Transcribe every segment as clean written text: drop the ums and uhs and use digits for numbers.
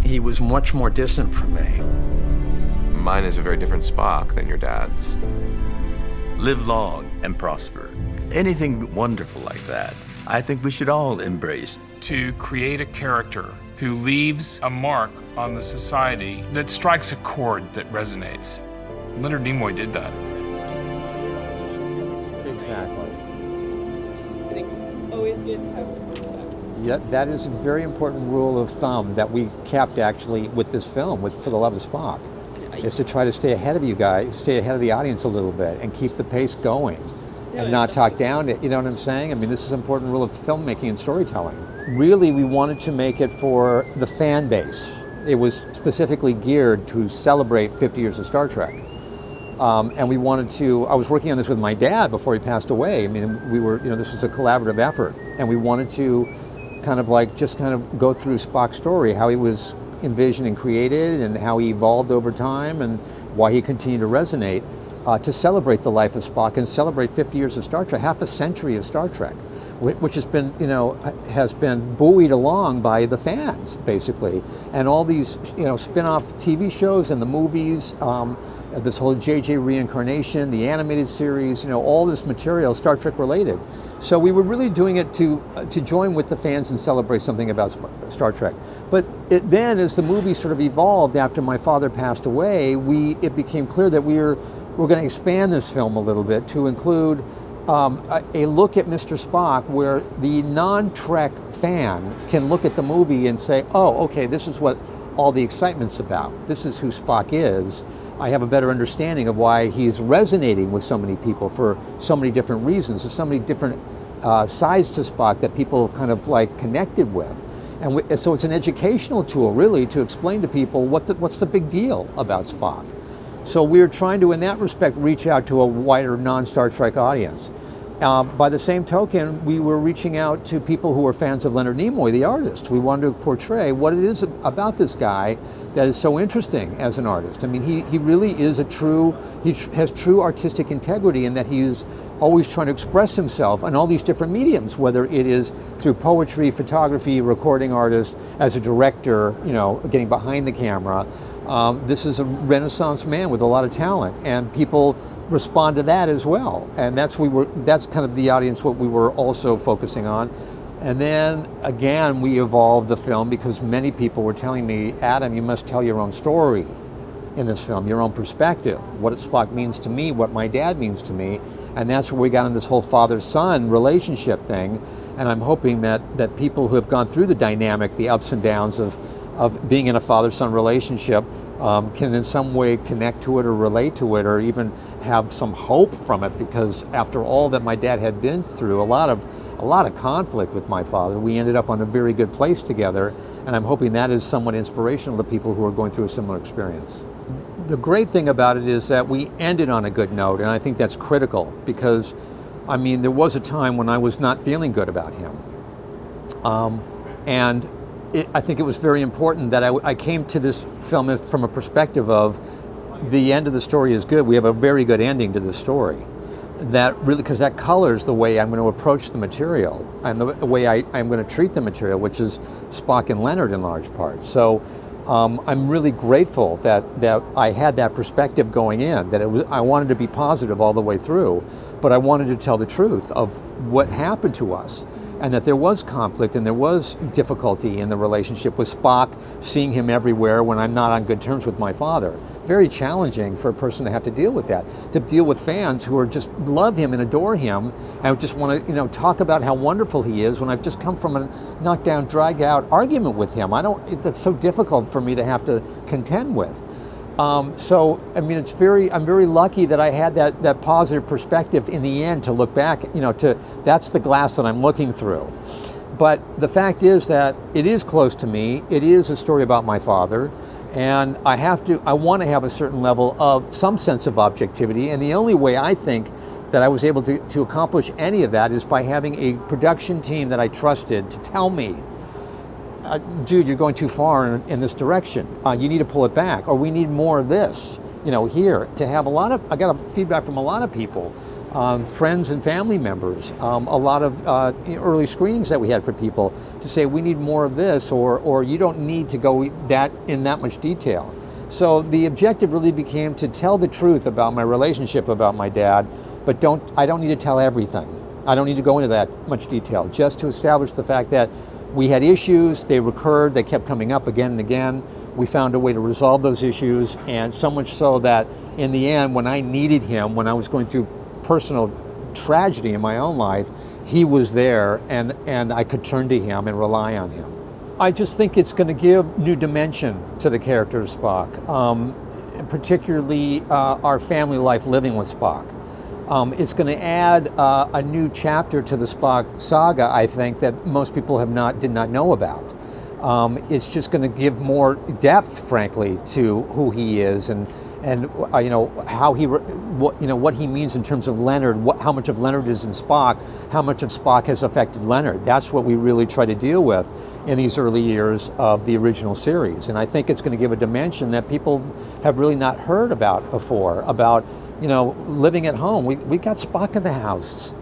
he was much more distant from me. Mine is a very different Spock than your dad's. Live long and prosper. Anything wonderful like that, I think we should all embrace. To create a character who leaves a mark on the society that strikes a chord that resonates. Leonard Nimoy did that. Exactly. I think always good to have the perspective. Yeah, that is a very important rule of thumb that we kept actually with this film, For the Love of Spock, is to try to stay ahead of you guys, stay ahead of the audience a little bit and keep the pace going and not talk down it, you know what I'm saying? I mean, this is an important rule of filmmaking and storytelling. Really, we wanted to make it for the fan base. It was specifically geared to celebrate 50 years of Star Trek. And we wanted to, I was working on this with my dad before he passed away. I mean, we were, this was a collaborative effort. And we wanted to kind of like, just kind of go through Spock's story, how he was envisioned and created and how he evolved over time and why he continued to resonate, to celebrate the life of Spock and celebrate 50 years of Star Trek, half a century of Star Trek, which has been, has been buoyed along by the fans, basically. And all these, spin-off TV shows and the movies, this whole JJ reincarnation, the animated series, all this material, Star Trek related. So we were really doing it to join with the fans and celebrate something about Star Trek. But then, as the movie sort of evolved after my father passed away, it became clear that we're going to expand this film a little bit to include a look at Mr. Spock where the non-Trek fan can look at the movie and say, oh, okay, this is what all the excitement's about. This is who Spock is. I have a better understanding of why he's resonating with so many people for so many different reasons. There's so many different sides to Spock that people kind of like connected with. And so it's an educational tool, really, to explain to people what's the big deal about Spock. So we're trying to, in that respect, reach out to a wider non-Star Trek audience. By the same token, we were reaching out to people who are fans of Leonard Nimoy, the artist. We wanted to portray what it is about this guy that is so interesting as an artist. I mean, he really is he has true artistic integrity in that he is always trying to express himself on all these different mediums, whether it is through poetry, photography, recording artist, as a director, getting behind the camera. This is a Renaissance man with a lot of talent, and people respond to that as well. And that's kind of the audience what we were also focusing on. And then again, we evolved the film because many people were telling me, Adam, you must tell your own story in this film, your own perspective, what Spock means to me, what my dad means to me. And that's where we got in this whole father-son relationship thing. And I'm hoping that people who have gone through the dynamic, the ups and downs of being in a father-son relationship can in some way connect to it or relate to it or even have some hope from it, because after all that my dad had been through, a lot of conflict with my father, we ended up on a very good place together, and I'm hoping that is somewhat inspirational to people who are going through a similar experience. The great thing about it is that we ended on a good note, and I think that's critical because, I mean, there was a time when I was not feeling good about him. I think it was very important that I came to this film from a perspective of the end of the story is good. We have a very good ending to this story. That really, because that colors the way I'm going to approach the material and the way I'm going to treat the material, which is Spock and Leonard in large part. So I'm really grateful that I had that perspective going in, that I wanted to be positive all the way through, but I wanted to tell the truth of what happened to us. And that there was conflict and there was difficulty in the relationship with Spock, seeing him everywhere when I'm not on good terms with my father. Very challenging for a person to have to deal with that, to deal with fans who are just love him and adore him and just want to, talk about how wonderful he is when I've just come from a knockdown, drag out argument with him. That's so difficult for me to have to contend with. So, I mean, I'm very lucky that I had that positive perspective in the end to look back, that's the glass that I'm looking through. But the fact is that it is close to me. It is a story about my father. And I want to have a certain level of some sense of objectivity. And the only way I think that I was able to accomplish any of that is by having a production team that I trusted to tell me, dude, you're going too far in this direction. You need to pull it back, or we need more of this, here. To have I got feedback from a lot of people friends and family members, a lot of early screenings that we had for people to say, we need more of this, or you don't need to go in that much detail. So the objective really became to tell the truth about my relationship about my dad, but I don't need to tell everything. I don't need to go into that much detail, just to establish the fact that we had issues, they recurred, they kept coming up again and again. We found a way to resolve those issues, and so much so that in the end, when I needed him, when I was going through personal tragedy in my own life, he was there, and I could turn to him and rely on him. I just think it's going to give new dimension to the character of Spock, particularly our family life living with Spock. It's going to add a new chapter to the Spock saga, I think, that most people did not know about. It's just going to give more depth, frankly, to who he is and how what he means in terms of Leonard, how much of Leonard is in Spock, how much of Spock has affected Leonard. That's what we really try to deal with in these early years of the original series, and I think it's going to give a dimension that people have really not heard about before. About living at home. We got Spock in the house.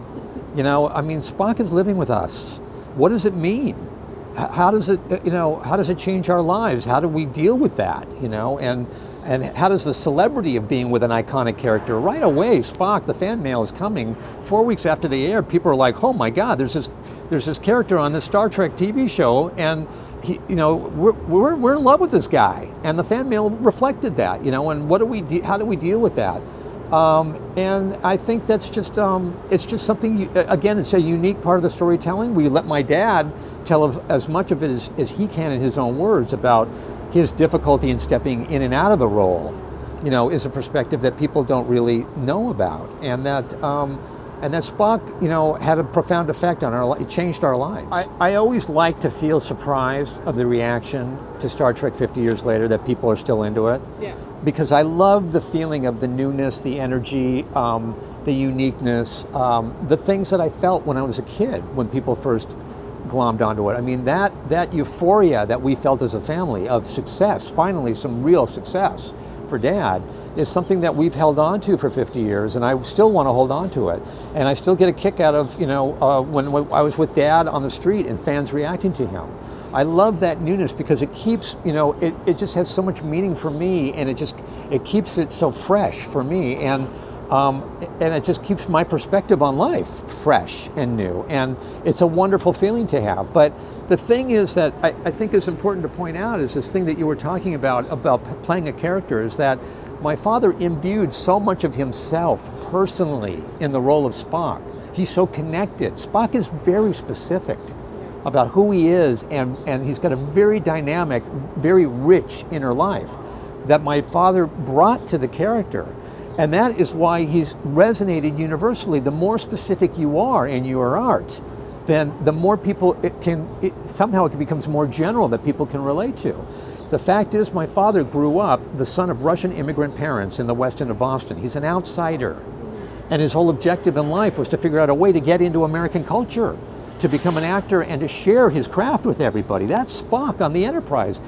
Spock is living with us. What does it mean? How does it change our lives? How do we deal with that? And how does the celebrity of being with an iconic character right away? Spock, the fan mail is coming 4 weeks after they air. People are like, "Oh my God, there's this character on this Star Trek TV show, and we're in love with this guy." And the fan mail reflected that. And what do we how do we deal with that? And I think that's just it's just something. Again, it's a unique part of the storytelling. We let my dad tell as much of it as he can in his own words about his difficulty in stepping in and out of the role, is a perspective that people don't really know about, and that Spock, had a profound effect on our life. It changed our lives. I always like to feel surprised of the reaction to Star Trek 50 years later, that people are still into it. Yeah. Because I love the feeling of the newness, the energy, the uniqueness, the things that I felt when I was a kid, when people first glommed onto it. I mean, that euphoria that we felt as a family of success, finally some real success for Dad, is something that we've held on to for 50 years, and I still want to hold on to it. And I still get a kick out of, when I was with Dad on the street and fans reacting to him. I love that newness because it keeps, it just has so much meaning for me, and it keeps it so fresh for me, and it just keeps my perspective on life fresh and new, and it's a wonderful feeling to have. But the thing is that I think is important to point out is this thing that you were talking about playing a character, is that my father imbued so much of himself personally in the role of Spock. He's so connected. Spock is very specific about who he is, and he's got a very dynamic, very rich inner life that my father brought to the character. And that is why he's resonated universally. The more specific you are in your art, then the more people somehow it becomes more general that people can relate to. The fact is, my father grew up the son of Russian immigrant parents in the West End of Boston. He's an outsider. And his whole objective in life was to figure out a way to get into American culture, to become an actor and to share his craft with everybody. That's Spock on the Enterprise.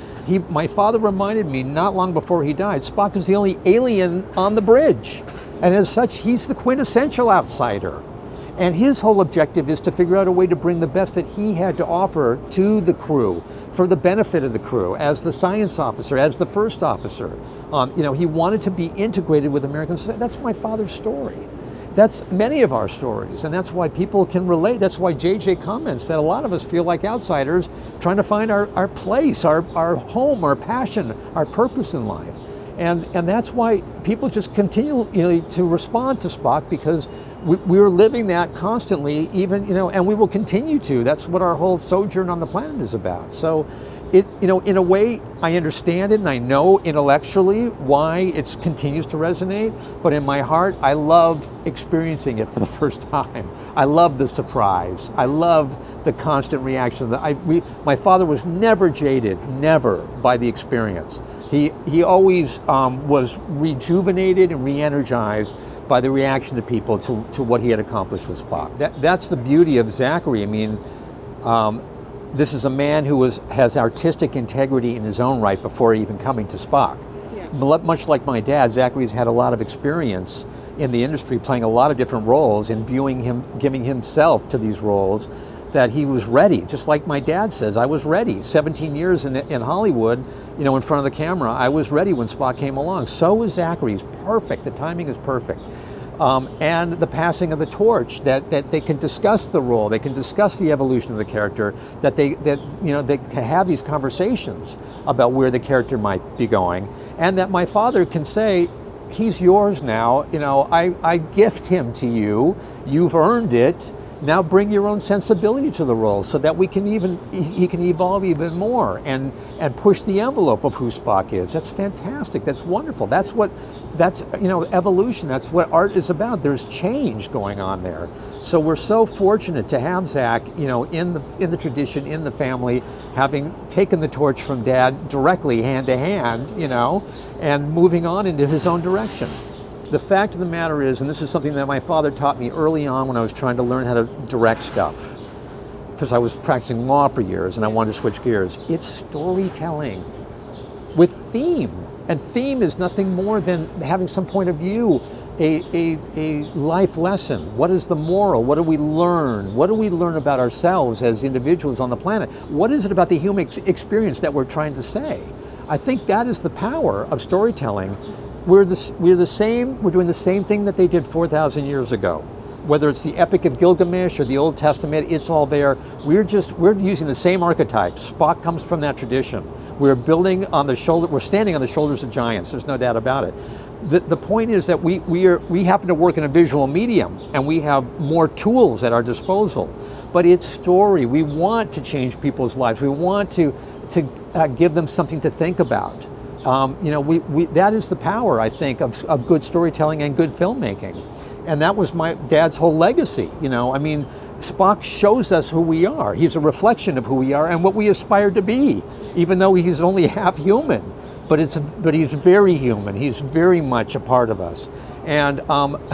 My father reminded me not long before he died, Spock is the only alien on the bridge. And as such, he's the quintessential outsider. And his whole objective is to figure out a way to bring the best that he had to offer to the crew, for the benefit of the crew, as the science officer, as the first officer. He wanted to be integrated with American society. That's my father's story. That's many of our stories, and that's why people can relate. That's why JJ comments that a lot of us feel like outsiders trying to find our place, our home, our passion, our purpose in life. And that's why people just continue to respond to Spock, because we're living that constantly, even, and we will continue to. That's what our whole sojourn on the planet is about. So in a way, I understand it, and I know intellectually why it continues to resonate, but in my heart, I love experiencing it for the first time. I love the surprise. I love the constant reaction. My father was never jaded, never, by the experience. He always was rejuvenated and re-energized by the reaction to people to what he had accomplished with Spock. That's the beauty of Zachary. I mean, this is a man who has artistic integrity in his own right before even coming to Spock. Yeah. Much like my dad, Zachary's had a lot of experience in the industry, playing a lot of different roles, and giving himself to these roles, that he was ready. Just like my dad says, I was ready. 17 years in Hollywood, you know, in front of the camera, I was ready when Spock came along. So was Zachary. He's perfect. The timing is perfect. And the passing of the torch, that they can discuss the role, they can discuss the evolution of the character, that they can have these conversations about where the character might be going, and that my father can say, he's yours now, you know, I gift him to you, you've earned it, now bring your own sensibility to the role, so that he can evolve even more and push the envelope of who Spock is. That's fantastic. That's wonderful. That's evolution. That's what art is about. There's change going on there. So we're so fortunate to have Zach, you know, in the tradition, in the family, having taken the torch from Dad directly, hand to hand, you know, and moving on into his own direction. The fact of the matter is, and this is something that my father taught me early on when I was trying to learn how to direct stuff, because I was practicing law for years and I wanted to switch gears, it's storytelling with theme. And theme is nothing more than having some point of view, a life lesson. What is the moral? What do we learn? What do we learn about ourselves as individuals on the planet? What is it about the human experience that we're trying to say? I think that is the power of storytelling. We're doing the same thing that they did 4,000 years ago. Whether it's the Epic of Gilgamesh or the Old Testament, it's all there. We're using the same archetypes. Spock comes from that tradition. We're standing on the shoulders of giants, there's no doubt about it. The point is that we happen to work in a visual medium, and we have more tools at our disposal. But it's story. We want to change people's lives. We want to give them something to think about. That is the power, I think, of good storytelling and good filmmaking. And that was my dad's whole legacy. You know, I mean, Spock shows us who we are. He's a reflection of who we are and what we aspire to be, even though he's only half human. But he's very human. He's very much a part of us. And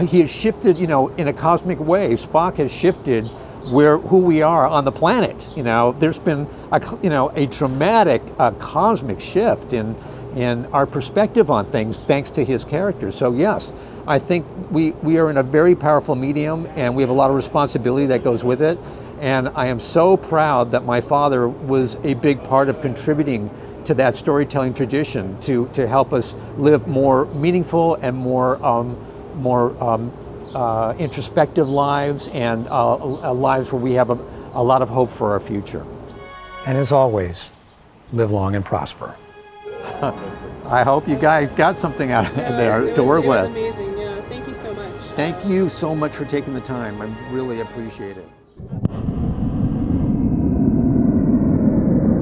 he has shifted, you know, in a cosmic way. Spock has shifted who we are on the planet. You know, there's been a dramatic cosmic shift in our perspective on things thanks to his character. So yes, I think we are in a very powerful medium, and we have a lot of responsibility that goes with it. And I am so proud that my father was a big part of contributing to that storytelling tradition to help us live more meaningful and more introspective lives, and lives where we have a lot of hope for our future. And as always, live long and prosper. I hope you guys got something out of there to work with. Amazing. Yeah, thank you so much. Thank you so much for taking the time. I really appreciate it.